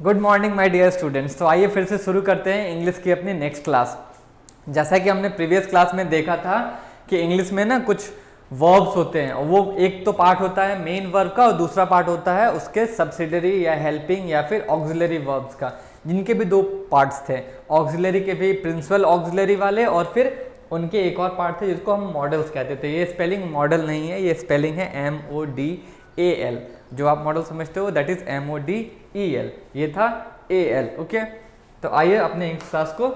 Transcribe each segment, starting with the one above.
Good morning my dear students. तो आइए फिर से शुरू करते हैं इंग्लिश की अपनी नेक्स्ट क्लास। जैसा कि हमने प्रीवियस क्लास में देखा था कि इंग्लिश में ना कुछ वर्ब्स होते हैं, वो एक तो पार्ट होता है मेन वर्ब का और दूसरा पार्ट होता है उसके सब्सिडरी या हेल्पिंग या फिर ऑक्सिलरी वर्ब्स का, जिनके भी दो पार्ट्स थे। ऑक्सिलरी के भी प्रिंसिपल ऑक्सिलरी वाले और फिर उनके एक और पार्ट थे जिसको हम मॉडल्स कहते थे। ये स्पेलिंग मॉडल नहीं है, ये स्पेलिंग है MODAL। जो आप मॉडल समझते हो दैट इज MODEL, ये था AL। ओके, तो आइए अपने इंग्लिश क्लास को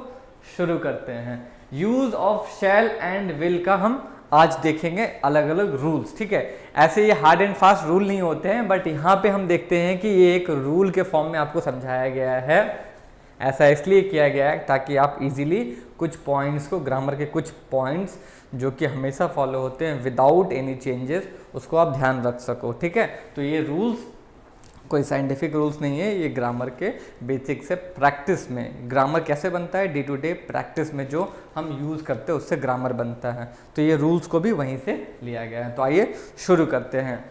शुरू करते हैं। Use of shall and will का हम आज देखेंगे अलग अलग रूल्स। ठीक है, ऐसे ये हार्ड एंड फास्ट रूल नहीं होते हैं, बट यहाँ पे हम देखते हैं कि ये एक रूल के फॉर्म में आपको समझाया गया है। ऐसा इसलिए किया गया है ताकि आप इजीली कुछ पॉइंट्स को, ग्रामर के कुछ पॉइंट्स जो कि हमेशा फॉलो होते हैं विदाउट एनी चेंजेस, उसको आप ध्यान रख सको। ठीक है, तो ये रूल्स कोई साइंटिफिक रूल्स नहीं है, ये ग्रामर के बेसिक से प्रैक्टिस में, ग्रामर कैसे बनता है डे टू डे प्रैक्टिस में जो हम यूज़ करते हैं उससे ग्रामर बनता है। तो ये रूल्स को भी वहीं से लिया गया है। तो आइए शुरू करते हैं।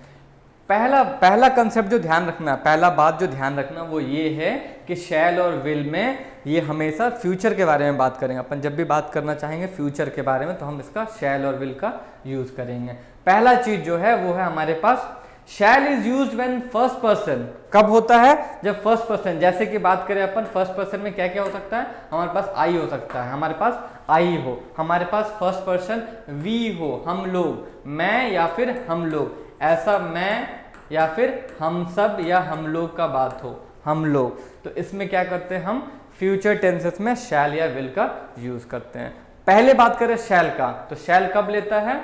पहला कंसेप्ट जो ध्यान रखना, पहला बात जो ध्यान रखना वो ये है कि शैल और विल में ये हमेशा फ्यूचर के बारे में बात करेंगे। अपन जब भी बात करना चाहेंगे फ्यूचर के बारे में तो हम इसका शैल और विल का यूज करेंगे। पहला चीज जो है वो है हमारे पास shall is used when first person. कब होता है? जब फर्स्ट पर्सन, जैसे कि बात करें अपन फर्स्ट पर्सन में क्या क्या हो सकता है, हमारे पास आई हो सकता है, हमारे पास आई हो, हमारे पास फर्स्ट पर्सन वी हो, हम लोग, मैं या फिर हम लोग, ऐसा मैं या फिर हम सब या हम लोग का बात हो, हम लोग। तो इसमें क्या करते हैं हम फ्यूचर टेंसेस में शैल या विल का यूज करते हैं। पहले बात करें शैल का, तो शैल कब लेता है?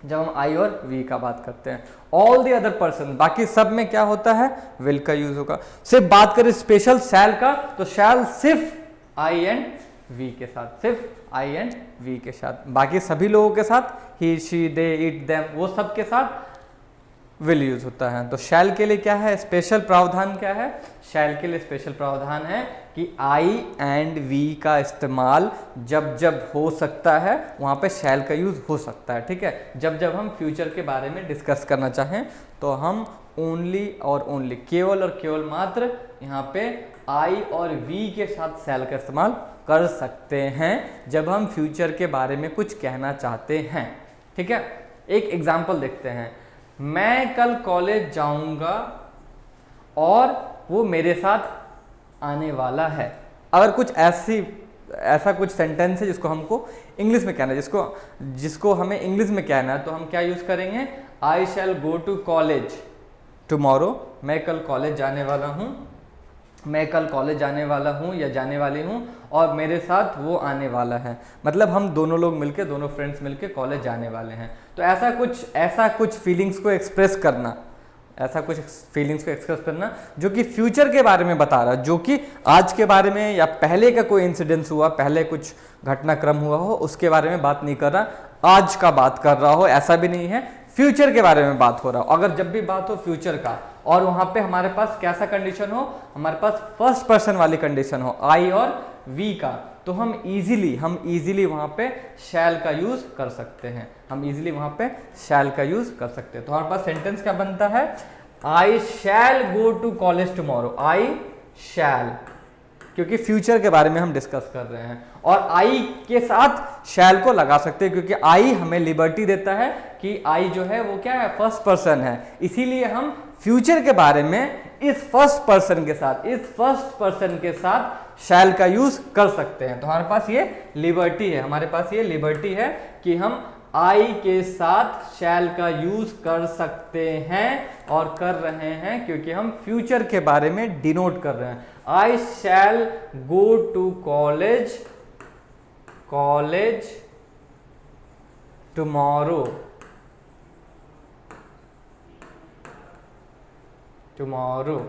जब हम आई और वी का बात करते हैं। ऑल द अदर पर्सन, बाकी सब में क्या होता है? विल का यूज होगा। सिर्फ बात करें स्पेशल शैल का, तो शैल सिर्फ आई एंड वी के साथ, सिर्फ आई एंड वी के साथ। बाकी सभी लोगों के साथ ही, शी, दे, इट, देम, वो सब के साथ विल यूज होता है। तो शैल के लिए क्या है स्पेशल प्रावधान? क्या है शैल के लिए स्पेशल प्रावधान? है कि आई एंड वी का इस्तेमाल जब जब हो सकता है वहां पे शैल का यूज हो सकता है। ठीक है, जब जब हम फ्यूचर के बारे में डिस्कस करना चाहें तो हम ओनली और ओनली, केवल और केवल मात्र यहाँ पे आई और वी के साथ शैल का इस्तेमाल कर सकते हैं जब हम फ्यूचर के बारे में कुछ कहना चाहते हैं। ठीक है, एक एग्जाम्पल देखते हैं। मैं कल कॉलेज जाऊंगा और वो मेरे साथ आने वाला है। अगर कुछ ऐसा कुछ सेंटेंस है जिसको हमको इंग्लिश में कहना है, जिसको हमें इंग्लिश में कहना है, तो हम क्या यूज करेंगे? आई shall go to college tomorrow. मैं कल कॉलेज जाने वाला हूँ, मैं कल कॉलेज जाने वाला हूँ या जाने वाली हूँ और मेरे साथ वो आने वाला है। मतलब हम दोनों लोग मिलके, दोनों फ्रेंड्स मिलके कॉलेज जाने वाले हैं। तो ऐसा कुछ फीलिंग्स को एक्सप्रेस करना, ऐसा कुछ फीलिंग्स को एक्सप्रेस करना जो कि फ्यूचर के बारे में बता रहा, जो कि आज के बारे में या पहले का कोई इंसिडेंस हुआ, पहले कुछ घटनाक्रम हुआ हो उसके बारे में बात नहीं कर रहा, आज का बात कर रहा हो, ऐसा भी नहीं है, फ्यूचर के बारे में बात हो रहा हो। अगर जब भी बात हो फ्यूचर का और वहां पे हमारे पास कैसा कंडीशन हो, हमारे पास फर्स्ट पर्सन वाली कंडीशन हो, आई और वी का, तो हम इजीली वहां पे शैल का यूज कर सकते हैं। हम इजीली वहां पे शैल का यूज कर सकते हैं। तो हमारे पास सेंटेंस क्या बनता है? आई shall go to college tomorrow. I शैल, क्योंकि फ्यूचर के बारे में हम डिस्कस कर रहे हैं, और आई के साथ शैल को लगा सकते हैं क्योंकि आई हमें लिबर्टी देता है कि आई जो है वो क्या है? फर्स्ट पर्सन है। इसीलिए हम फ्यूचर के बारे में इस फर्स्ट पर्सन के साथ शैल का यूज कर सकते हैं। तो हमारे पास ये लिबर्टी है, कि हम आई के साथ शैल का यूज कर सकते हैं और कर रहे हैं क्योंकि हम फ्यूचर के बारे में डिनोट कर रहे हैं। I shall go to college tomorrow.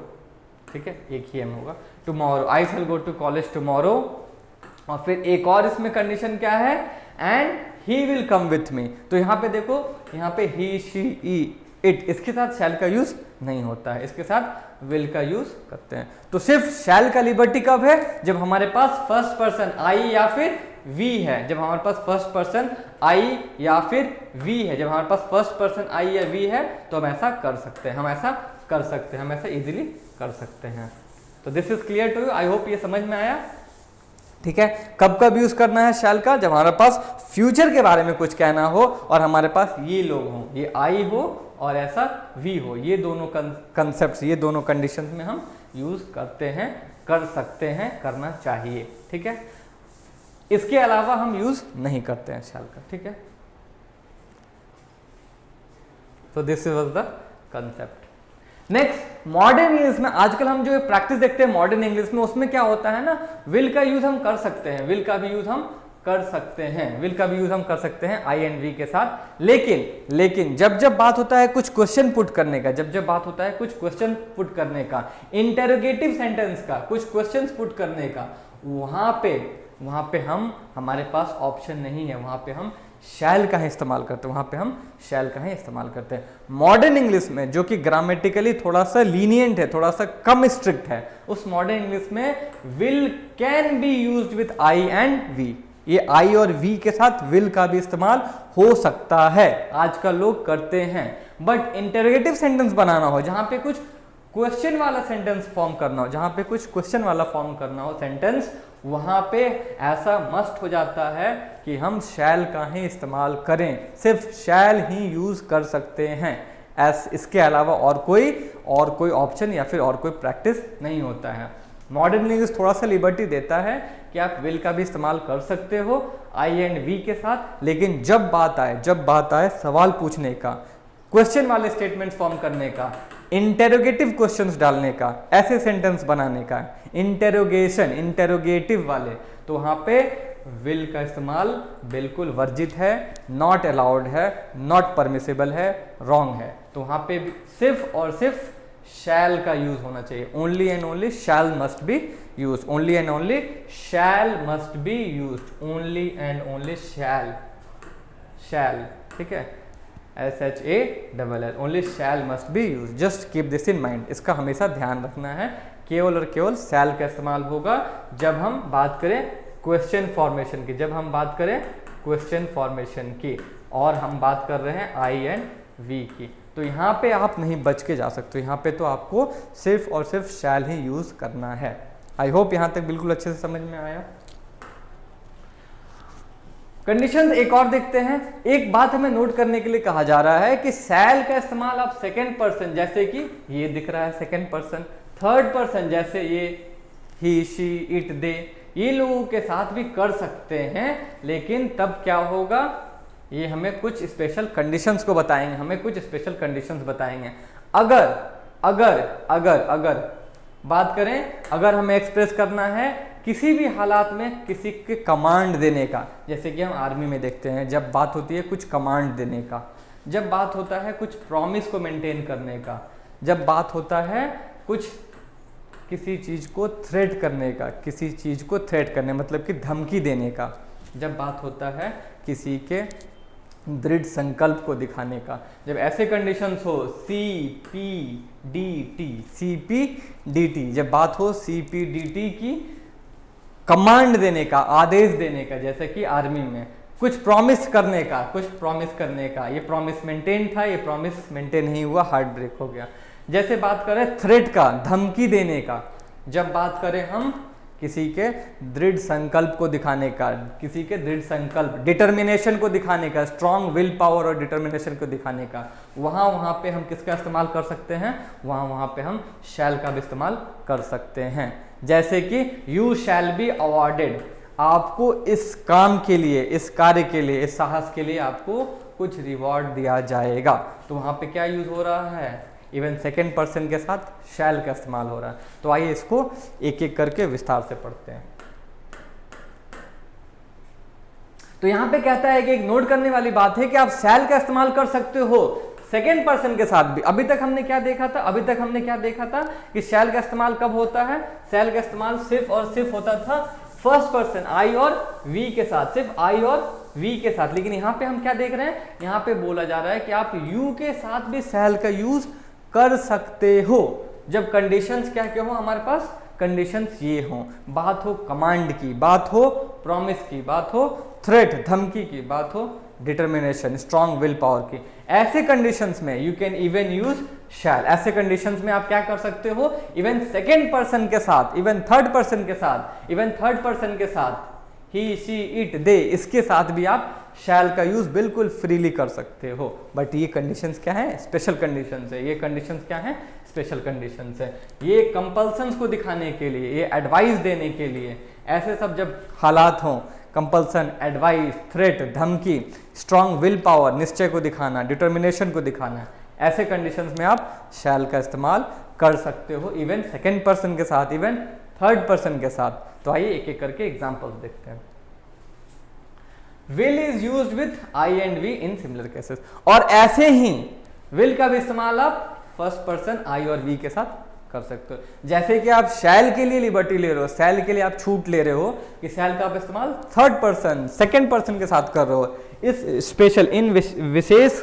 ठीक है, एक ही एम होगा, tomorrow. I shall go to college tomorrow. और फिर एक और इसमें कंडीशन क्या है? And he will come with me. तो यहाँ पे देखो, यहाँ पे ही, शी, इट, इसके साथ शैल का यूज नहीं होता है, इसके साथ विल का यूज करते हैं। तो सिर्फ शैल का लिबर्टी कब है? जब हमारे पास फर्स्ट पर्सन आई या फिर वी है। जब हमारे पास फर्स्ट पर्सन आई या फिर वी है, जब हमारे पास फर्स्ट पर्सन आई या वी है तो हम ऐसा कर सकते हैं, हम ऐसा इजीली कर सकते हैं। तो this is clear to you, I hope ये समझ में आया। ठीक है, कब कब यूज करना है शैल का, जब हमारे पास फ्यूचर के बारे में कुछ कहना हो और हमारे पास ये लोग हों, ये आई हो और ऐसा वी हो, ये दोनों कंसेप्ट, ये दोनों कंडीशंस में हम यूज करते हैं, कर सकते हैं, करना चाहिए। ठीक है, इसके अलावा हम यूज नहीं करते हैं शैल का। ठीक है, तो this was the concept. Next, modern English में आजकल हम जो प्रैक्टिस देखते हैं मॉडर्न इंग्लिश में, उसमें क्या होता है ना, विल का यूज हम कर सकते हैं, विल का भी यूज हम कर सकते हैं, विल का भी यूज हम कर सकते हैं आई एंड वी के साथ। लेकिन जब जब बात होता है कुछ क्वेश्चन पुट करने का, जब जब बात होता है कुछ क्वेश्चन पुट करने का, इंटेरोगेटिव सेंटेंस का, कुछ क्वेश्चंस पुट करने का, वहां पे हमारे पास ऑप्शन नहीं है, वहां पे हम शैल का ही इस्तेमाल करते हैं, वहां पे हम शैल का ही इस्तेमाल करते हैं। मॉडर्न इंग्लिश में जो कि ग्रामेटिकली थोड़ा सा लीनियंट है, थोड़ा सा कम स्ट्रिक्ट है, उस मॉडर्न इंग्लिश में will can be used with I and we, ये आई और वी के साथ विल का भी इस्तेमाल हो सकता है, आजकल लोग करते हैं। बट इंटरोगेटिव सेंटेंस बनाना हो, जहां पे कुछ क्वेश्चन वाला सेंटेंस फॉर्म करना हो, जहां पे कुछ क्वेश्चन वाला फॉर्म करना हो सेंटेंस, वहां पे ऐसा मस्ट हो जाता है कि हम शैल का ही इस्तेमाल करें, सिर्फ शैल ही यूज कर सकते हैं, इसके अलावा और कोई ऑप्शन या फिर और कोई प्रैक्टिस नहीं होता है। मॉडर्न इंग्लिश थोड़ा सा लिबर्टी देता है कि आप विल का भी इस्तेमाल कर सकते हो आई एंड वी के साथ, लेकिन जब बात आए सवाल पूछने का, क्वेश्चन वाले स्टेटमेंट्स फॉर्म करने का, इंटेरोगेटिव क्वेश्चंस डालने का, ऐसे सेंटेंस बनाने का, इंटेरोगेटिव वाले, तो वहां पे विल का इस्तेमाल बिल्कुल वर्जित है, नॉट अलाउड है, नॉट परमिसिबल है, रॉन्ग है। तो वहां पे सिर्फ और सिर्फ शैल का यूज होना चाहिए, only and only shall must be use, only and only shall must be use, only and only shall. ठीक है, SHALL, only shall must be use, just keep this in mind, इसका हमेशा ध्यान रखना है। केवल और केवल शैल का इस्तेमाल होगा जब हम बात करें क्वेश्चन फॉर्मेशन की, जब हम बात करें क्वेश्चन फॉर्मेशन की, और हम बात कर रहे हैं आई एंड वी की, तो यहाँ पे आप नहीं बच के जा सकते, यहाँ पे तो आपको सिर्फ और सिर्फ शैल ही यूज करना है। आई होप यहाँ तक बिल्कुल अच्छे से समझ में आया। कंडीशंस एक और देखते हैं। एक बात हमें नोट करने के लिए कहा जा रहा है कि शैल का इस्तेमाल आप सेकंड पर्सन, जैसे कि ये दिख रहा है सेकंड पर्सन, थर्ड पर्सन जैसे ये ही, शी, इट, दे, ये लोगों के साथ भी कर सकते हैं, लेकिन तब क्या होगा, ये हमें कुछ स्पेशल कंडीशंस को बताएंगे, हमें कुछ स्पेशल कंडीशंस बताएंगे। अगर बात करें, अगर हमें एक्सप्रेस करना है किसी भी हालात में किसी के कमांड देने का, जैसे कि हम आर्मी में देखते हैं जब बात होती है कुछ कमांड देने का, जब बात होता है कुछ प्रॉमिस को मेंटेन करने का, जब बात होता है कुछ किसी चीज को थ्रेट करने का, किसी चीज को थ्रेट करने मतलब कि धमकी देने का, जब बात होता है किसी के दृढ़ संकल्प को दिखाने का, जब ऐसे कंडीशंस हो CPDT, जब बात हो CPDT की, कमांड देने का, आदेश देने का, जैसे कि आर्मी में कुछ प्रॉमिस करने का, ये प्रॉमिस मेंटेन था, ये प्रॉमिस मेंटेन नहीं हुआ, हार्ट ब्रेक हो गया। जैसे बात करें थ्रेट का, धमकी देने का, जब बात करें हम किसी के दृढ़ संकल्प को दिखाने का, किसी के दृढ़ संकल्प, डिटर्मिनेशन को दिखाने का, स्ट्रॉन्ग विल पावर और डिटर्मिनेशन को दिखाने का, वहां पे हम किसका इस्तेमाल कर सकते हैं, वहां पे हम शैल का भी इस्तेमाल कर सकते हैं। जैसे कि यू शैल बी अवॉर्डेड, आपको इस काम के लिए, इस कार्य के लिए, इस साहस के लिए आपको कुछ रिवॉर्ड दिया जाएगा, तो वहां पे क्या यूज हो रहा है, इवन सेकेंड पर्सन के साथ शैल का इस्तेमाल हो रहा है। तो आइए इसको एक एक करके विस्तार से पढ़ते हैं। तो यहां पे कहता है कि एक नोट करने वाली बात है कि आप शैल का इस्तेमाल कर सकते हो सेकेंड पर्सन के साथ भी। अभी तक हमने क्या देखा था कि शैल का इस्तेमाल कब होता है, शैल का इस्तेमाल सिर्फ और सिर्फ होता था फर्स्ट पर्सन आई और वी के साथ, सिर्फ आई और वी के साथ। लेकिन यहाँ पे हम क्या देख रहे हैं, यहाँ पे बोला जा रहा है कि आप यू के साथ भी शैल का यूज कर सकते हो, जब कंडीशंस क्या क्या हो हमारे पास, कंडीशंस ये हो, बात हो कमांड की, बात हो प्रॉमिस की, बात हो थ्रेट धमकी की, बात हो डिटर्मिनेशन स्ट्रॉन्ग विल पावर की। ऐसे कंडीशंस में यू कैन इवन यूज शैल। ऐसे कंडीशंस में आप क्या कर सकते हो, इवन सेकेंड पर्सन के साथ, इवन थर्ड पर्सन के साथ, इवन थर्ड पर्सन के साथ, ही शी इट दे, इसके साथ भी आप शैल का यूज बिल्कुल फ्रीली कर सकते हो। बट ये कंडीशंस क्या है, स्पेशल कंडीशंस है। ये कंडीशंस क्या है, स्पेशल कंडीशंस है। ये कंपल्सन्स को दिखाने के लिए, ये एडवाइस देने के लिए, ऐसे सब जब हालात हों, कंपल्सन, एडवाइस, थ्रेट, धमकी, स्ट्रॉन्ग विल पावर, निश्चय को दिखाना, डिटर्मिनेशन को दिखाना, ऐसे कंडीशंस में आप शैल का इस्तेमाल कर सकते हो, इवन सेकेंड पर्सन के साथ, इवन थर्ड पर्सन के साथ। तो आइए एक एक करके एग्जांपल्स देखते हैं। Will is used with I and we in similar cases, और ऐसे ही विल का भी इस्तेमाल आप फर्स्ट पर्सन आई और वी के साथ कर सकते हो। जैसे कि आप शैल के लिए लिबर्टी ले रहे हो, शैल के लिए आप छूट ले रहे हो कि शैल का आप इस्तेमाल थर्ड पर्सन, सेकेंड पर्सन के साथ कर रहे हो। इस स्पेशल, इन विशेष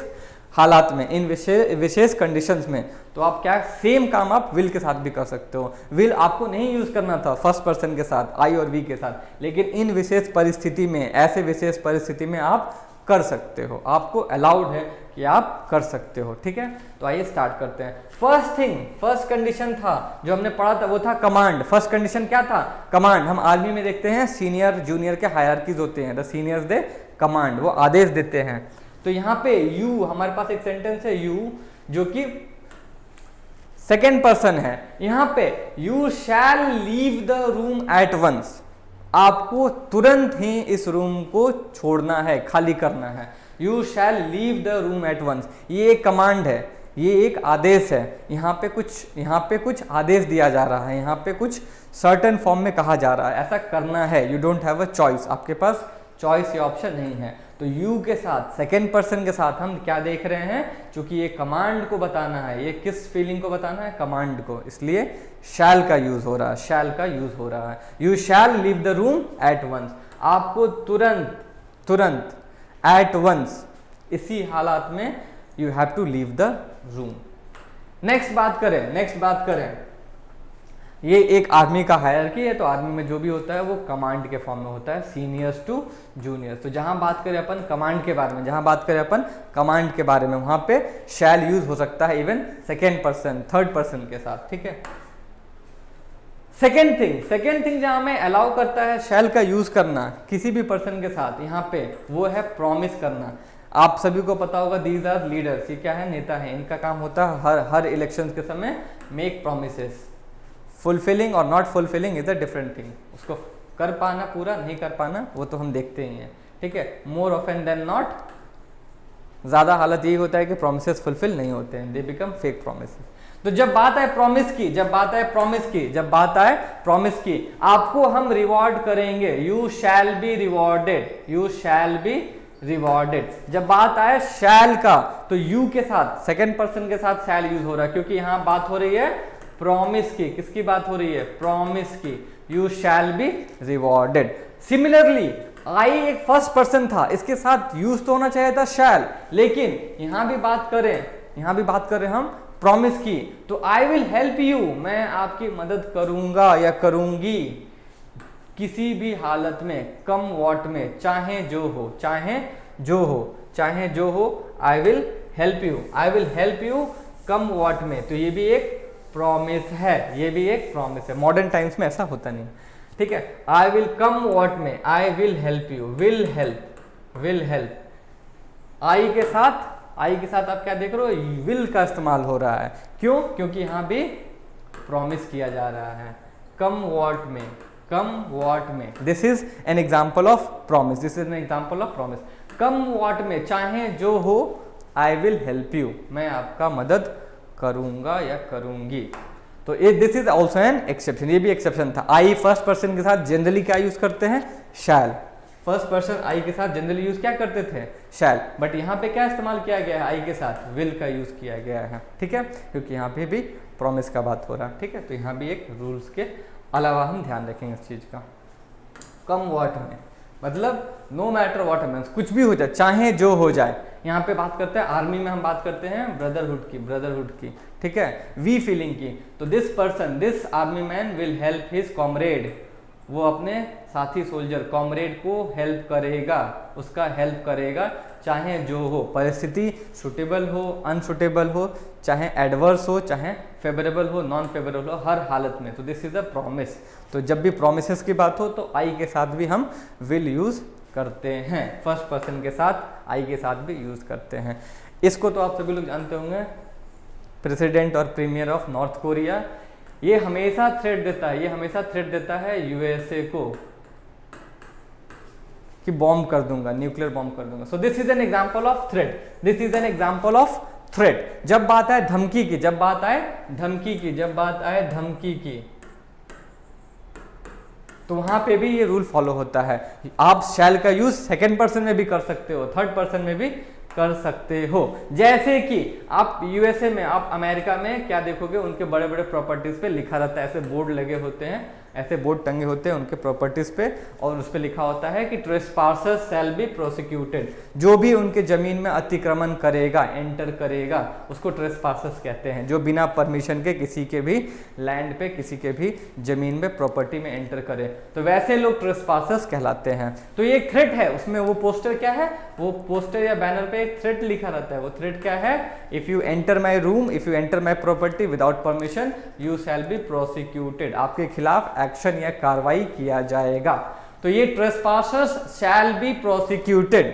हालात में, इन विशेष कंडीशंस में, तो आप क्या सेम काम आप विल के साथ भी कर सकते हो। विल आपको नहीं यूज करना था फर्स्ट पर्सन के साथ, आई और वी के साथ, लेकिन इन विशेष परिस्थिति में, ऐसे विशेष परिस्थिति में आप कर सकते हो, आपको अलाउड है कि आप कर सकते हो। ठीक है, तो आइए स्टार्ट करते हैं। फर्स्ट थिंग, फर्स्ट कंडीशन था जो हमने पढ़ा था, वो था कमांड। फर्स्ट कंडीशन क्या था, कमांड। हम आर्मी में देखते हैं सीनियर जूनियर के हायरार्कीज होते हैं, द सीनियर्स दे कमांड, वो आदेश देते हैं। तो यहाँ पे यू, हमारे पास एक सेंटेंस है यू, जो कि सेकेंड पर्सन है। यहाँ पे you shall leave the room at once, आपको तुरंत ही इस रूम को छोड़ना है, खाली करना है। You shall leave the room at once, ये एक कमांड है, ये एक आदेश है। यहाँ पे कुछ आदेश दिया जा रहा है, यहाँ पे कुछ सर्टेन फॉर्म में कहा जा रहा है, ऐसा करना है। You don't have a choice, आपके पास चॉइस या ऑप्शन नहीं है। तो यू के साथ, सेकेंड पर्सन के साथ हम क्या देख रहे हैं, क्योंकि ये कमांड को बताना है, ये किस फीलिंग को बताना है, कमांड को, इसलिए शैल का यूज हो रहा है, शैल का यूज हो रहा है। You shall leave the room at once, आपको तुरंत एट वंस, इसी हालात में you have to leave the room. Next बात करें, ये एक आर्मी का हायरार्की है, तो आर्मी में जो भी होता है वो कमांड के फॉर्म में होता है, सीनियर्स टू जूनियर्स। तो जहां बात करें अपन कमांड के बारे में, वहां पे शैल यूज हो सकता है even second person, third person के साथ। ठीक है, सेकेंड थिंग जहां में अलाउ करता है शैल का यूज करना किसी भी पर्सन के साथ, यहाँ पे वो है प्रॉमिस करना। आप सभी को पता होगा, दीज आर लीडर्स, ये क्या है, नेता है। इनका काम होता है हर इलेक्शन के समय मेक प्रोमिसेस। फुलफिलिंग और not fulfilling is a different thing. उसको कर पाना, पूरा नहीं कर पाना, वो तो हम देखते ही हैं। ठीक है, मोर ऑफन देन नॉट, ज्यादा हालत यही होता है कि प्रोमिसेस फुलफिल नहीं होते हैं, दे बिकम फेक प्रोमिसेस। तो जब बात आए प्रॉमिस की, आपको हम रिवॉर्ड करेंगे, यू शैल बी रिवॉर्डेड। जब बात आए शैल का, तो यू के साथ, सेकेंड पर्सन के साथ शैल यूज हो रहा है, क्योंकि यहां बात हो रही है प्रॉमिस की। किसकी बात हो रही है, प्रॉमिस की। You shall be rewarded. Similarly I एक फर्स्ट पर्सन था, इसके साथ यूज तो होना चाहिए था शैल, लेकिन यहां भी बात करें हम प्रॉमिस की, तो आई विल हेल्प यू, मैं आपकी मदद करूंगा या करूंगी किसी भी हालत में, कम वॉट में, चाहे जो हो, आई will help you come what में। तो ये भी एक प्रॉमिस है, मॉडर्न टाइम्स में ऐसा होता नहीं। ठीक है, आई विल कम वॉट में, I will help you, will help. I के साथ आप क्या देख रहे हो, विल का इस्तेमाल हो रहा है। क्यों, क्योंकि यहां भी प्रॉमिस किया जा रहा है, कम वॉट में। This is an example of promise, come what में, चाहे जो हो, आई विल हेल्प यू, मैं आपका मदद करूंगा या करूंगी। तो this is also an exception, ये भी एक्सेप्शन था। आई फर्स्ट पर्सन के साथ जनरली क्या यूज करते हैं, शैल। फर्स्ट पर्सन आई के साथ जनरली यूज क्या करते थे, शैल। बट यहाँ पे क्या इस्तेमाल किया गया है, आई के साथ विल का यूज किया गया है। ठीक है, क्योंकि यहाँ पे भी प्रॉमिस का बात हो रहा है। ठीक है, तो यहाँ भी एक रूल्स के अलावा हम ध्यान रखेंगे इस चीज का। कम वॉट में मतलब नो मैटर वॉट हैपेंस, कुछ भी हो जाए, चाहे जो हो जाए। यहाँ पे बात करते हैं, आर्मी में हम बात करते हैं ब्रदरहुड की। ठीक है, वी फीलिंग की। तो this army man will help his comrade, वो अपने साथी सोल्जर कॉमरेड को हेल्प करेगा, उसका हेल्प करेगा, चाहे जो हो परिस्थिति, सुटेबल हो, अनसुटेबल हो, चाहे एडवर्स हो, चाहे फेवरेबल हो, नॉन फेवरेबल हो, हर हालत में। तो दिस इज अ प्रॉमिस। तो जब भी प्रोमिसेस की बात हो तो आई के साथ भी हम विल यूज करते हैं, फर्स्ट पर्सन के साथ आई के साथ भी यूज करते हैं। इसको तो आप सभी लोग जानते होंगे, प्रेसिडेंट और प्रीमियर ऑफ नॉर्थ कोरिया, ये हमेशा थ्रेट देता है, ये हमेशा थ्रेट देता है यूएसए को कि बॉम्ब कर दूंगा, न्यूक्लियर बॉम्ब कर दूंगा। So this is an example of threat, this is an example of threat. जब बात आए धमकी की, जब बात आए धमकी की, जब बात आए धमकी की, तो वहां पे भी ये रूल फॉलो होता है। आप शैल का यूज सेकंड पर्सन में भी कर सकते हो, थर्ड पर्सन में भी कर सकते हो। जैसे कि आप यूएसए में, आप अमेरिका में क्या देखोगे, उनके बड़े बड़े प्रॉपर्टीज पे लिखा रहता है, ऐसे बोर्ड लगे होते हैं, ऐसे बोर्ड टंगे होते हैं उनके प्रॉपर्टीज पे, और उस पे लिखा होता है कि ट्रेसपासर्स शैल बी प्रोसिक्यूटेड। जो भी उनके जमीन में अतिक्रमण करेगा, एंटर करेगा, उसको ट्रेसपासर्स कहते हैं, जो बिना परमिशन के किसी के भी लैंड पे, किसी के भी जमीन में, प्रॉपर्टी में एंटर करे, तो वैसे लोग ट्रेसपासर्स कहलाते हैं। तो ये एक थ्रेट है, उसमें वो पोस्टर क्या है, वो पोस्टर या बैनर पे एक थ्रेट लिखा रहता है। वो थ्रेट क्या है, if you enter my room, if you enter my property without permission, you shall be prosecuted, आपके खिलाफ एक्शन या कार्रवाई किया जाएगा। तो ये trespassers shall be prosecuted,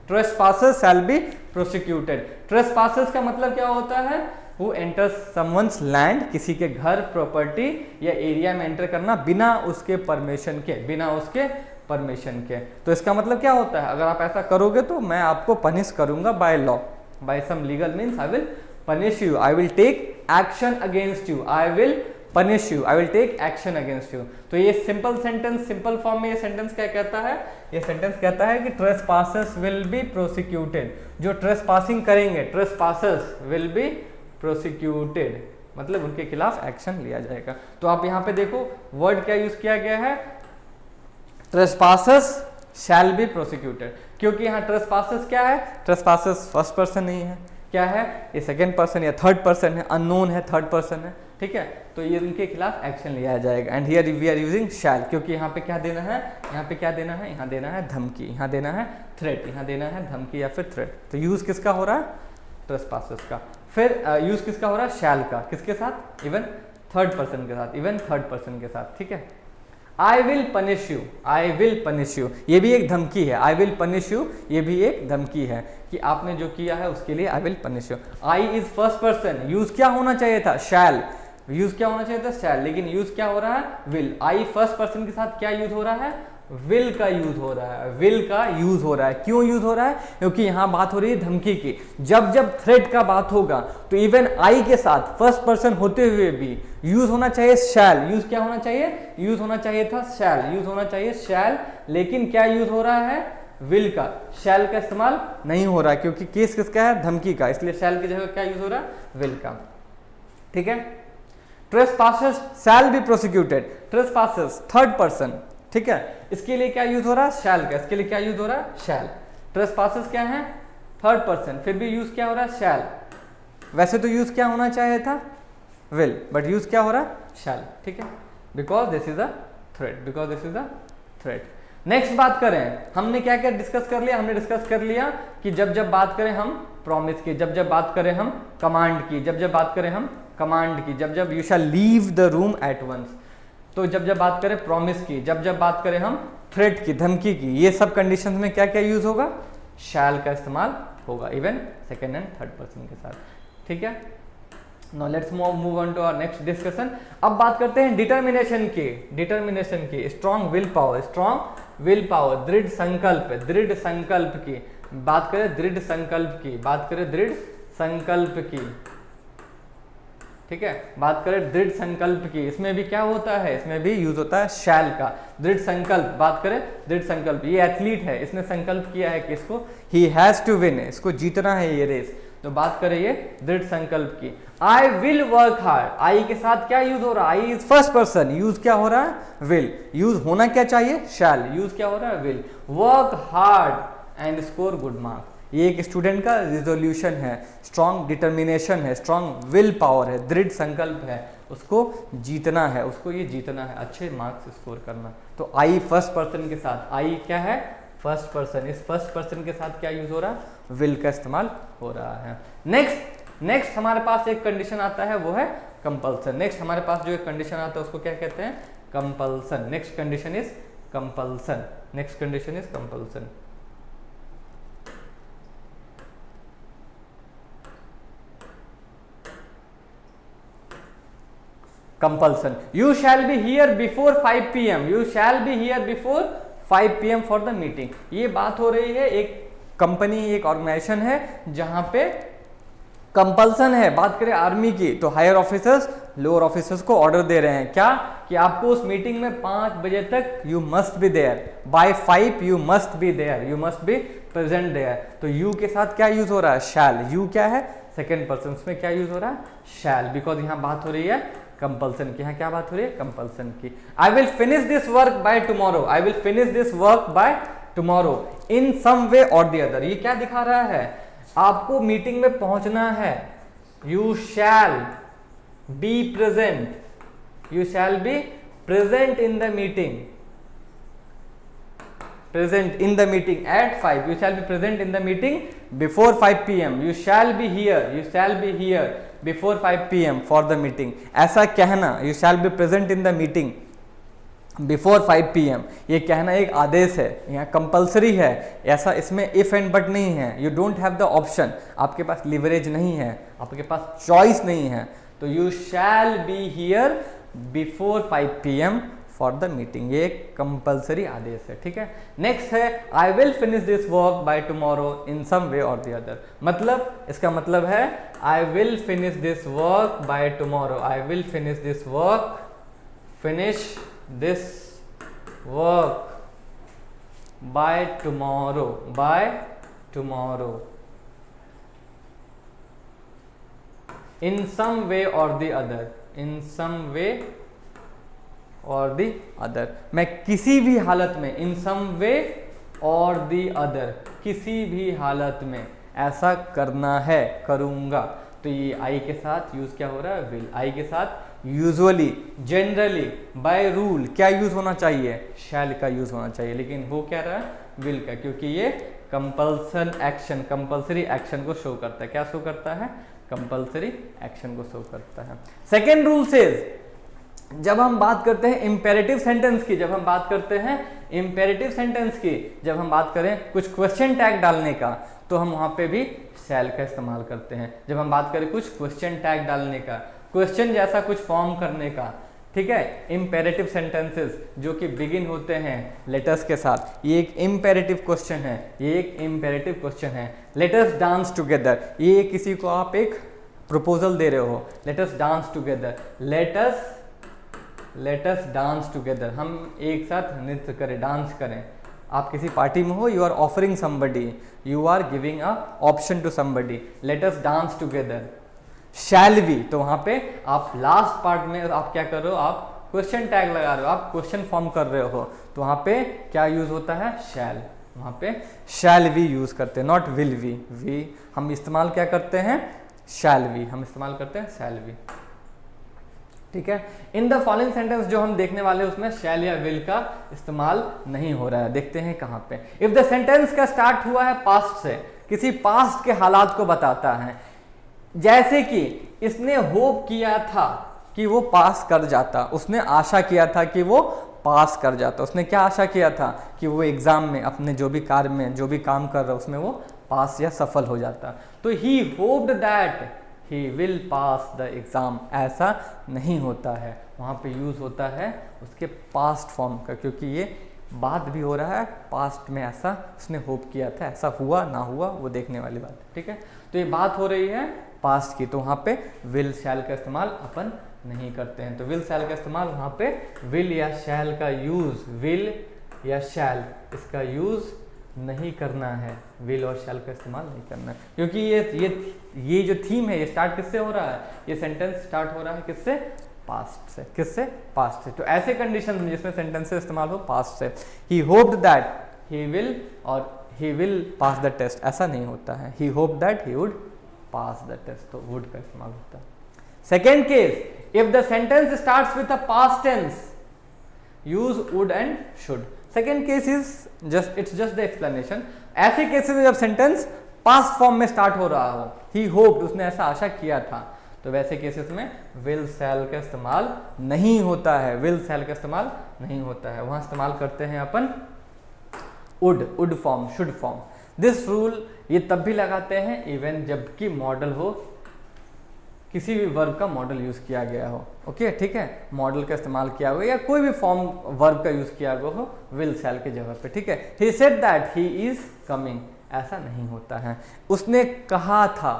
trespassers shall be prosecuted. Trespassers का मतलब क्या होता है, हु एंटर्स समवन्स लैंड, किसी के घर, प्रॉपर्टी या एरिया में एंटर करना बिना उसके परमिशन के, बिना उसके परमिशन के। तो इसका मतलब क्या होता है, अगर आप ऐसा करोगे तो मैं आपको पनिश करूंगा by law, by some legal means I will punish you, I will take action against you, I will punish you, I will take action against you. तो ये सिंपल सेंटेंस, सिंपल फॉर्म में ये sentence क्या कहता है, ये sentence कहता है कि ट्रेसपासर्स विल बी प्रोसिक्यूटेड, जो ट्रेसपासिंग करेंगे, ट्रेसपासर्स विल बी प्रोसिक्यूटेड, मतलब उनके खिलाफ एक्शन लिया जाएगा। तो आप यहाँ पे देखो वर्ड क्या यूज किया गया है, ट्रेसपासर्स शैल बी प्रोसिक्यूटेड, क्योंकि यहाँ ट्रेसपासर्स क्या है, ट्रेसपासर्स फर्स्ट पर्सन नहीं है, क्या है, ये सेकंड पर्सन या थर्ड पर्सन है, अननोन है, थर्ड पर्सन है, ठीक है। तो ये उनके खिलाफ एक्शन लिया जाएगा। And here we are using shall, क्योंकि यहाँ पे क्या देना है, यहाँ पे क्या देना है, यहाँ देना है धमकी, यहाँ देना है थ्रेट, यहाँ देना है धमकी या फिर थ्रेट। तो यूज किसका हो रहा है, ट्रेसपासर्स का। फिर यूज किसका हो रहा है, शैल का, किसके साथ, इवन थर्ड पर्सन के साथ, इवन थर्ड पर्सन के साथ, ठीक है। I will punish you, I will punish you, ये भी एक धमकी है, आई विल पनिश यू, ये भी एक धमकी है कि आपने जो किया है उसके लिए आई will punish you. I is first person, use क्या होना चाहिए था, शैल, यूज क्या होना चाहिए था, शैल, लेकिन यूज क्या हो रहा है, विल। आई फर्स्ट पर्सन के साथ क्या यूज हो रहा है, विल का यूज हो रहा है, विल का यूज हो रहा है। क्यों यूज हो रहा है, क्योंकि यहां बात हो रही है धमकी की। जब जब थ्रेट का बात होगा तो इवन आई के साथ फर्स्ट पर्सन होते हुए भी यूज होना चाहिए शैल, यूज क्या होना चाहिए, यूज होना चाहिए था शैल, यूज होना चाहिए शैल, लेकिन क्या यूज हो रहा है, विल का, शैल का इस्तेमाल नहीं हो रहा है, क्योंकि केस किसका है, धमकी का, इसलिए शैल की जगह क्या यूज हो रहा है, विल का, ठीक है। Trespassers shall be prosecuted, trespassers third person, ठीक है, इसके लिए क्या यूज हो रहा है, शैल का, इसके लिए क्या यूज हो रहा है, शैल। ट्रेसपासर्स क्या है, थर्ड पर्सन, फिर भी यूज क्या हो रहा है, शैल। वैसे तो यूज क्या होना चाहिए था, विल, बट यूज क्या हो रहा है, शैल, ठीक है, because this is a threat, because this is a threat. Next बात करें, हमने क्या क्या डिस्कस कर लिया, हमने डिस्कस कर लिया कि जब जब बात करें हम प्रॉमिस की, जब जब बात करें हम कमांड की, जब जब बात करें हम कमांड की, जब जब you shall leave the room at once, तो जब जब बात करें प्रॉमिस की, जब जब बात करें हम थ्रेट की, धमकी की, ये सब कंडीशंस में क्या क्या यूज होगा, शैल का इस्तेमाल होगा, even second and third person के साथ, ठीक है। Now let's move on to our next discussion. अब बात करते हैं डिटर्मिनेशन की, डिटर्मिनेशन की, strong will power, strong will power, दृढ़ संकल्प, दृढ़ संकल्प की बात करें, दृढ़ संकल्प की बात करें, दृढ़ संकल्प की, ठीक है, बात करें दृढ़ संकल्प की, इसमें भी क्या होता है, इसमें भी यूज होता है शैल का। दृढ़ संकल्प, बात करें दृढ़ संकल्प, ये एथलीट है, इसने संकल्प किया है कि इसको ही हैज टू विन, इसको जीतना है ये रेस, तो बात करें ये दृढ़ संकल्प की। आई विल वर्क हार्ड, आई के साथ क्या यूज हो रहा है, I is first person, use क्या हो रहा है, विल, यूज होना क्या चाहिए, शैल, यूज क्या हो रहा है, will. Work hard and score good marks, ये एक स्टूडेंट का रिजोल्यूशन है, स्ट्रॉन्ग डिटर्मिनेशन है, स्ट्रॉन्ग विल पावर है, दृढ़ संकल्प है, उसको जीतना है, उसको ये जीतना है, अच्छे मार्क्स स्कोर करना। तो आई फर्स्ट पर्सन के साथ, आई क्या है, फर्स्ट पर्सन, इस फर्स्ट पर्सन के साथ क्या यूज हो रहा है, विल का इस्तेमाल हो रहा है। नेक्स्ट हमारे पास एक कंडीशन आता है, वो है कंपल्सन। नेक्स्ट हमारे पास जो एक कंडीशन आता है उसको क्या कहते हैं, compulsion. Next condition is compulsion, next condition is compulsion. Compulsion, you shall be here before 5 PM, you shall be here before 5 PM for the meeting. ये बात हो रही है, एक कंपनी, एक ऑर्गेनाइजेशन है जहां पे कंपल्सन है। बात करें आर्मी की तो हायर ऑफिसर्स लोअर ऑफिसर्स को ऑर्डर दे रहे हैं क्या, कि आपको उस मीटिंग में 5 बजे तक you must be there, by 5 you must be there, you must be present there. तो यू के साथ क्या यूज हो रहा है, शैल। यू क्या है, सेकेंड पर्सन में क्या यूज हो रहा है, शैल, बिकॉज यहां बात हो रही है कंपल्सन की। यहाँ क्या बात हो रही है, कंपल्सन की। I will finish this work by tomorrow, I will finish this work by tomorrow in some way or the other. ये क्या दिखा रहा है, आपको मीटिंग में पहुंचना है, you shall be present, you shall be present in the meeting, present in the meeting at 5, you shall be present in the meeting before 5 PM, you shall be here before 5 PM for the meeting। ऐसा कहना, you shall be present in the meeting before 5 PM, ये कहना एक आदेश है, यहाँ compulsory है, ऐसा इसमें इफ एंड बट नहीं है। you don't have the option, आपके पास लिवरेज नहीं है, आपके पास चॉइस नहीं है। तो you shall be here before 5 PM for the meeting, ये एक कंपल्सरी आदेश है, ठीक है। नेक्स्ट है I will finish this work by tomorrow in some way or the other. मतलब इसका मतलब है I will finish this work by tomorrow, I will finish this work, finish this work by tomorrow, by tomorrow in some way or the other, in some way और the other. मैं किसी भी हालत में, इन सम वे और the other, किसी भी हालत में ऐसा करना है, करूंगा। तो ये आई के साथ यूज क्या हो रहा है, विल। आई के साथ यूजुअली, जनरली, बाय रूल क्या यूज होना चाहिए, शैल का यूज होना चाहिए, लेकिन वो क्या रहा है, विल का, क्योंकि ये कंपल्सन एक्शन, कंपल्सरी एक्शन को शो करता है। क्या शो करता है, कंपल्सरी एक्शन को शो करता है। सेकेंड रूल सेज, जब हम बात करते हैं इंपेरेटिव सेंटेंस की, जब हम बात करते हैं इंपेरेटिव सेंटेंस की, जब हम बात करें कुछ क्वेश्चन टैग डालने का, तो हम वहां पे भी शैल का इस्तेमाल करते हैं। जब हम बात करें कुछ क्वेश्चन टैग डालने का, क्वेश्चन जैसा कुछ फॉर्म करने का, ठीक है। इंपेरेटिव सेंटेंसेस जो कि बिगिन होते हैं लेटर्स के साथ, ये एक इंपेरेटिव क्वेश्चन है, ये एक इंपेरेटिव क्वेश्चन है। लेट अस डांस टुगेदर, ये किसी को आप एक प्रपोजल दे रहे हो, late us dance together, late us dance together, हम एक साथ नृत्य करें, डांस करें। आप किसी पार्टी में हो, you are offering somebody, you are giving a option to somebody, let us dance together. Shall be, तो वहां पे आप लास्ट पार्ट में आप क्या कर रहे हो, आप क्वेश्चन टैग लगा रहे हो, आप क्वेश्चन फॉर्म कर रहे हो, तो वहां पे क्या यूज होता है, शैल। वहां पे शैल वी यूज करते हैं, नॉट विल वी। वी हम इस्तेमाल क्या करते हैं, शैल वी, हम इस्तेमाल करते हैं शैल वी, ठीक है। इन द फॉलोइंग सेंटेंस जो हम देखने वाले हैं उसमें शैल या विल का इस्तेमाल नहीं हो रहा है। देखते हैं कहां पे। इफ द सेंटेंस का स्टार्ट हुआ है पास्ट से, किसी पास्ट के हालात को बताता है, जैसे कि इसने होप किया था कि वो पास कर जाता, उसने आशा किया था कि वो पास कर जाता। उसने क्या आशा किया था, कि वो एग्जाम में अपने जो भी कार्य में जो भी काम कर रहा है उसमें वो पास या सफल हो जाता। तो he hoped that he will pass the exam, ऐसा नहीं होता है। वहाँ पे यूज होता है उसके पास्ट फॉर्म का, क्योंकि ये बात भी हो रहा है पास्ट में, ऐसा उसने होप किया था, ऐसा हुआ ना हुआ वो देखने वाली बात है, ठीक है। तो ये बात हो रही है पास्ट की, तो वहाँ पे विल शैल का इस्तेमाल अपन नहीं करते हैं। तो विल शैल का इस्तेमाल वहाँ पे विल या शैल का यूज, विल या शैल इसका यूज नहीं करना है, विल और शैल का इस्तेमाल नहीं करना है, क्योंकि ये जो थीम है ये स्टार्ट किससे हो रहा है, ये सेंटेंस स्टार्ट हो रहा है किससे, पास्ट से। किससे, पास्ट से। तो ऐसे कंडीशन में जिसमें सेंटेंस इस्तेमाल हो पास्ट से, he hoped that he will और he will pass the test, ऐसा नहीं होता है। He hoped that he would pass the test, तो वुड का इस्तेमाल होता है। Second case, if the sentence starts with a past tense use would and should. Second case is just it's just the explanation. ऐसे cases में जब sentence past form में start हो रहा हो, ही होप्ड उसने ऐसा आशा किया था, तो वैसे केसेस में विल शैल का इस्तेमाल नहीं होता है, विल शैल का इस्तेमाल नहीं होता है, वहां इस्तेमाल करते हैं अपन would form, should form. This rule ये तब भी लगाते हैं इवन जबकि मॉडल हो, किसी भी वर्ब का मॉडल यूज किया गया हो। ओके ठीक है, मॉडल का इस्तेमाल किया हुआ या कोई भी फॉर्म वर्ब का यूज किया गया हो विल शैल के जगह पे। ठीक है, he said that he is coming, ऐसा नहीं होता है। उसने कहा था,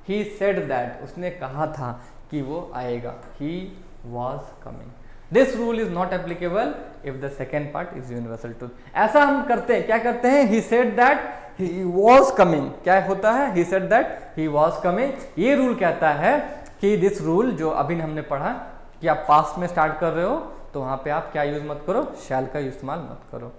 ही सेड दैट, उसने कहा था कि वो आएगा, he was coming. This rule is not applicable if the second part is universal truth. ऐसा हम करते हैं, क्या करते हैं, ही said that he was coming, क्या होता है, he said that he was coming. ये रूल कहता है कि दिस रूल जो अभी हमने पढ़ा कि आप पास्ट में स्टार्ट कर रहे हो तो वहां पे आप क्या यूज मत करो, शैल का इस्तेमाल मत करो।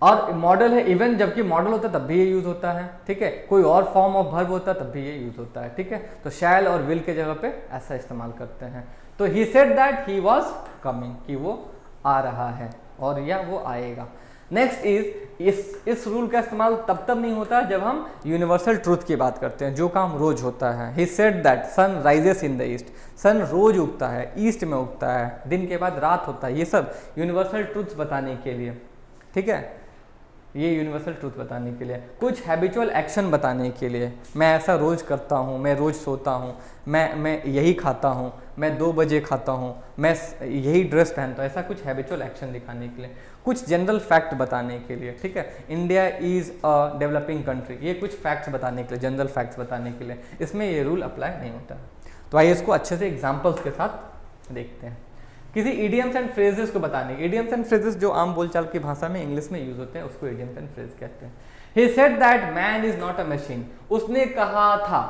और मॉडल है इवन जबकि मॉडल होता है तब भी ये यूज होता है। ठीक है, कोई और फॉर्म ऑफ वर्ब होता है तब भी ये यूज होता है। ठीक है, तो शैल और विल के जगह पे ऐसा इस्तेमाल करते हैं। तो ही said that he was coming, कि वो आ रहा है और या वो आएगा। नेक्स्ट इज इस रूल का इस्तेमाल तब नहीं होता जब हम यूनिवर्सल ट्रूथ की बात करते हैं, जो काम रोज होता है। He said that sun rises in the east, sun रोज उगता है, ईस्ट में उगता है, दिन के बाद रात होता है। ये सब यूनिवर्सल ट्रूथ बताने के लिए, ठीक है, ये यूनिवर्सल ट्रूथ बताने के लिए, कुछ हैबिचुअल एक्शन बताने के लिए। मैं ऐसा रोज करता हूँ, मैं रोज सोता हूँ, मैं यही खाता हूँ, मैं 2 बजे खाता हूँ, मैं यही ड्रेस पहनता हूँ, ऐसा कुछ हैबिचुअल एक्शन दिखाने के लिए, कुछ जनरल फैक्ट बताने के लिए। ठीक है, India is a developing country, ये कुछ फैक्ट्स बताने के लिए, जनरल फैक्ट्स बताने के लिए, इसमें ये रूल अप्लाई नहीं होता। तो आइए इसको अच्छे से एग्जाम्पल्स के साथ देखते हैं। किसी इडियम्स एंड फ्रेजेस को बताने, इडियम्स एंड फ्रेजेस जो आम बोलचाल की भाषा में इंग्लिश में यूज होते हैं उसको इडियम्स एंड फ्रेज कहते हैं। ही said that man is not a machine, उसने कहा था,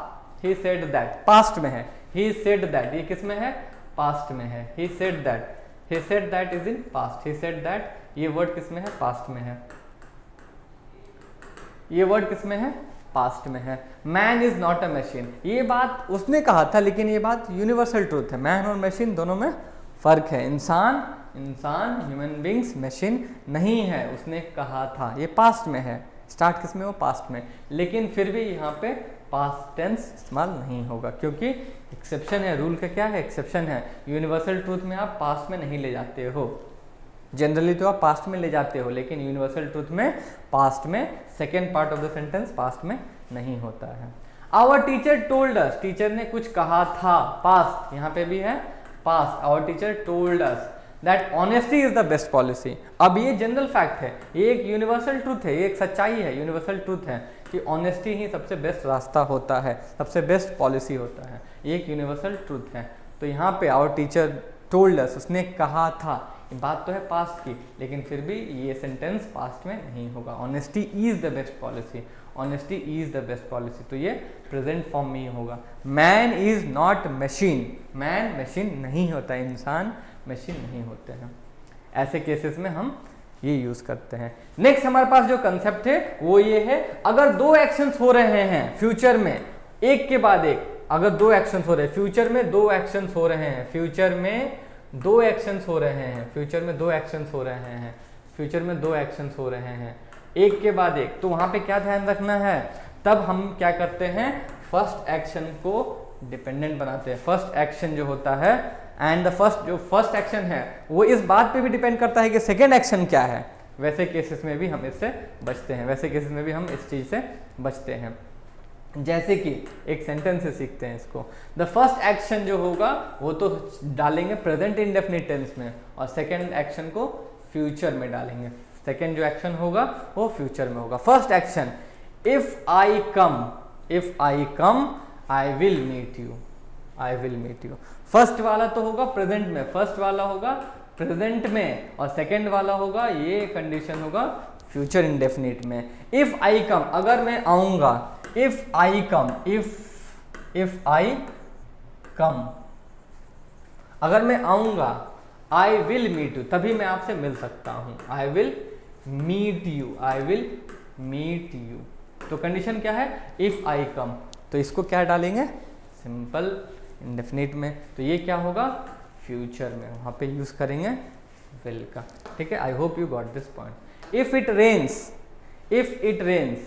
ही सेड दैट, पास्ट में है, ही सेड दैट, ये किस में है, पास्ट में है। He said that is in past, he said that, ये वर्ड किस में है, पास्ट में है, ये वर्ड किस में है, पास्ट में है। Man is not a machine, ये बात उसने कहा था लेकिन ये बात यूनिवर्सल ट्रूथ है। मैन और मशीन दोनों में फर्क है। इंसान ह्यूमन बींग्स, मशीन नहीं है, उसने कहा था, ये पास्ट में है, स्टार्ट किस में हो, पास्ट में, लेकिन फिर भी यहाँ पे पास्ट टेंस इस्तेमाल नहीं होगा क्योंकि एक्सेप्शन है। रूल का क्या है, एक्सेप्शन है। यूनिवर्सल ट्रूथ में आप पास्ट में नहीं ले जाते हो, जनरली तो आप पास्ट में ले जाते हो, लेकिन यूनिवर्सल ट्रूथ में पास्ट में second part of the sentence past में नहीं होता है। Our teacher told us, teacher ने कुछ कहा था, पास्ट, यहाँ पे भी है past. Our teacher told us that honesty is the best policy. अब ये जनरल फैक्ट है, ये एक यूनिवर्सल ट्रूथ है, ये एक सच्चाई है, यूनिवर्सल ट्रूथ है कि ऑनेस्टी ही सबसे बेस्ट रास्ता होता है, सबसे बेस्ट पॉलिसी होता है, ये एक यूनिवर्सल ट्रूथ है। तो यहाँ पे आवर टीचर टोल्ड अस, उसने कहा था, बात तो है पास्ट की, लेकिन फिर भी ये सेंटेंस पास्ट में नहीं होगा। Honesty is the best policy, honesty is the best policy, तो ये प्रेजेंट फॉर्म में ही होगा। Man is not machine, man machine नहीं होता, इंसान मशीन नहीं होते हैं। ऐसे केसेस में हम ये यूज करते हैं। नेक्स्ट हमारे पास जो कंसेप्ट है वो ये है, अगर 2 एक्शंस हो रहे हैं फ्यूचर में, एक के बाद एक, अगर 2 एक्शंस हो रहे हैं फ्यूचर में, 2 एक्शंस हो रहे हैं फ्यूचर में, 2 एक्शंस हो रहे हैं फ्यूचर में, 2 एक्शंस हो रहे हैं फ्यूचर में, 2 एक्शंस हो रहे हैं एक के बाद एक, तो वहां पे क्या ध्यान रखना है, तब हम क्या करते हैं, फर्स्ट एक्शन को डिपेंडेंट बनाते हैं। फर्स्ट एक्शन जो होता है एंड द फर्स्ट एक्शन है वो इस बात पे भी डिपेंड करता है कि सेकेंड एक्शन क्या है। वैसे केसेस में भी हम इससे बचते हैं, वैसे केसेस में भी हम इस चीज से बचते हैं। जैसे कि एक सेंटेंस से सीखते हैं इसको, द फर्स्ट एक्शन जो होगा वो तो डालेंगे प्रेजेंट इंडेफिनिट टेंस में और सेकेंड एक्शन को फ्यूचर में डालेंगे। सेकेंड जो एक्शन होगा वो फ्यूचर में होगा। First action, if I come I will meet you, I will meet you. First वाला तो होगा प्रेजेंट में, फर्स्ट वाला होगा प्रेजेंट में और सेकेंड वाला होगा, ये कंडीशन होगा फ्यूचर इंडेफिनिट में। इफ आई कम, अगर मैं आऊंगा, इफ आई कम, अगर मैं आऊंगा, आई विल मीट यू, तभी मैं आपसे मिल सकता हूं, I will meet you, I will meet you. तो कंडीशन क्या है, इफ आई कम, तो इसको क्या डालेंगे, सिंपल इंडेफिनिट में, तो ये क्या होगा, फ्यूचर में, वहाँ पे यूज़ करेंगे विल का, ठीक है। I hope you got this point. If it rains,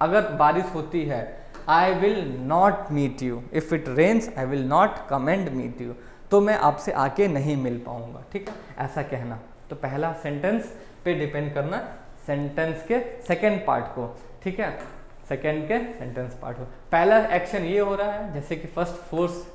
अगर बारिश होती है, I will not meet you, if it rains I will not come and meet you, तो मैं आपसे आके नहीं मिल पाऊंगा, ठीक है, ऐसा कहना। तो पहला सेंटेंस पे डिपेंड करना सेंटेंस के सेकेंड पार्ट को, ठीक है, सेकेंड के सेंटेंस पार्ट को। पहला एक्शन ये हो रहा है, जैसे कि फर्स्ट फोर्स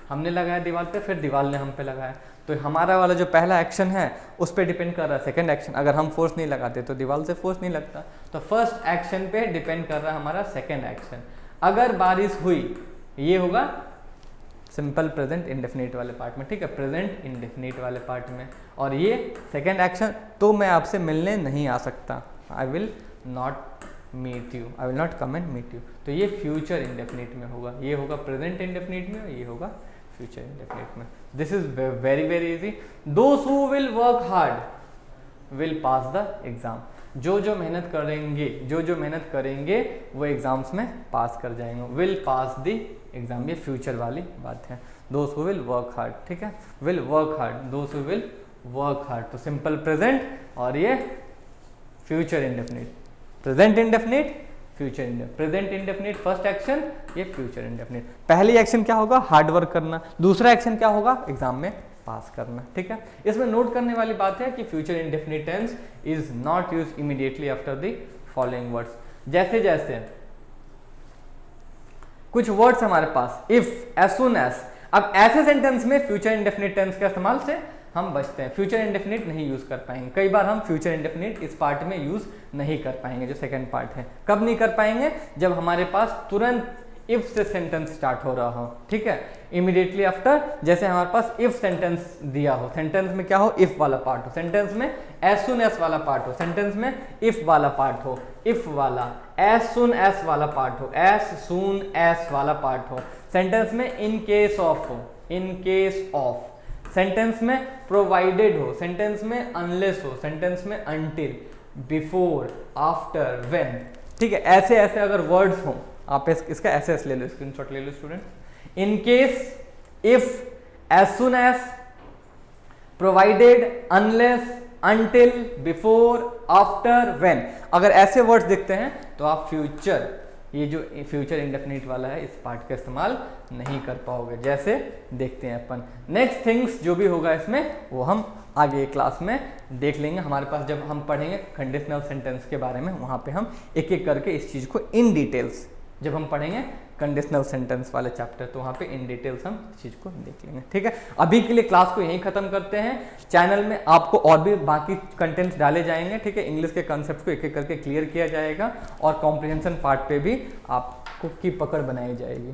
हमने लगाया दीवार पे, फिर दीवार ने हम पे लगाया, तो हमारा वाला जो पहला एक्शन है उस पर डिपेंड कर रहा है सेकंड एक्शन। अगर हम फोर्स नहीं लगाते तो दीवार से फोर्स नहीं लगता, तो फर्स्ट एक्शन पे डिपेंड कर रहा है हमारा सेकंड एक्शन। अगर बारिश हुई, ये होगा सिंपल प्रेजेंट इंडेफिनिट वाले पार्ट में, ठीक है, प्रेजेंट इंडेफिनिट वाले पार्ट में। और ये सेकंड एक्शन, तो मैं आपसे मिलने नहीं आ सकता, I will not meet you, I will not come and meet you, तो ये फ्यूचर इंडेफिनिट में होगा, ये होगा प्रेजेंट इंडेफिनिट में, ये होगा फ्यूचर इंडेफिनिट में। This is very very easy. Those who will work hard will pass the exam, जो मेहनत करेंगे वो एग्जाम्स में पास कर जाएंगे, विल पास द एग्जाम, ये फ्यूचर वाली बात है। Those who will work hard, ठीक है, will work hard, those who will work hard, तो सिंपल प्रेजेंट और ये future indefinite, present indefinite future indefinite, present indefinite first action, ये फ्यूचर इंडेफिनिट। पहली एक्शन क्या होगा, हार्ड वर्क करना, दूसरा एक्शन क्या होगा, एग्जाम में पास करना, ठीक है। इसमें नोट करने वाली बात है कि future indefinite tense is not used immediately after the following words. जैसे जैसे कुछ वर्ड्स हमारे पास, इफ, एज सुन एज, अब ऐसे सेंटेंस में फ्यूचर इंडेफिनिट टेंस के इस्तेमाल से हम बचते हैं, फ्यूचर इंडेफिनिट नहीं यूज कर पाएंगे। कई बार हम फ्यूचर इंडेफिनिट इस पार्ट में यूज नहीं कर पाएंगे, जो सेकंड पार्ट है। कब नहीं कर पाएंगे, जब हमारे पास तुरंत इफ से सेंटेंस स्टार्ट हो रहा हो, ठीक है, इमीडिएटली आफ्टर, जैसे हमारे पास इफ सेंटेंस दिया हो, सेंटेंस में क्या हो, इफ वाला पार्ट हो, सेंटेंस में एज सुन एस वाला पार्ट हो, सेंटेंस में इफ वाला पार्ट हो, इफ वाला, एज सुन एस वाला पार्ट हो, एज सुन एस वाला पार्ट हो, सेंटेंस में इन केस ऑफ हो, इन केस ऑफ, सेंटेंस में प्रोवाइडेड हो, सेंटेंस में अनलेस हो, सेंटेंस में अनटिल, बिफोर, आफ्टर, व्हेन, ठीक है, ऐसे ऐसे अगर वर्ड्स हो, आप इसका ऐसे ले लो, स्क्रीनशॉट ले लो student. In case, if, as soon as, provided, unless, until, before, after, when, अगर ऐसे वर्ड्स दिखते हैं तो आप फ्यूचर, ये जो फ्यूचर इंडेफिनिट वाला है, इस पार्ट का इस्तेमाल नहीं कर पाओगे। जैसे देखते हैं अपन नेक्स्ट थिंग्स जो भी होगा इसमें, वो हम आगे क्लास में देख लेंगे। हमारे पास जब हम पढ़ेंगे कंडीशनल सेंटेंस के बारे में, वहाँ पे हम एक एक करके इस चीज़ को इन डिटेल्स, जब हम पढ़ेंगे कंडीशनल सेंटेंस वाले चैप्टर, तो वहाँ पे इन डिटेल्स हम इस चीज़ को देख लेंगे, ठीक है। अभी के लिए क्लास को यहीं ख़त्म करते हैं। चैनल में आपको और भी बाकी कंटेंट्स डाले जाएंगे, ठीक है, इंग्लिश के कॉन्सेप्ट को एक एक करके क्लियर किया जाएगा, और कॉम्प्रिहेंशन पार्ट पे भी आपको की पकड़ बनाई जाएगी।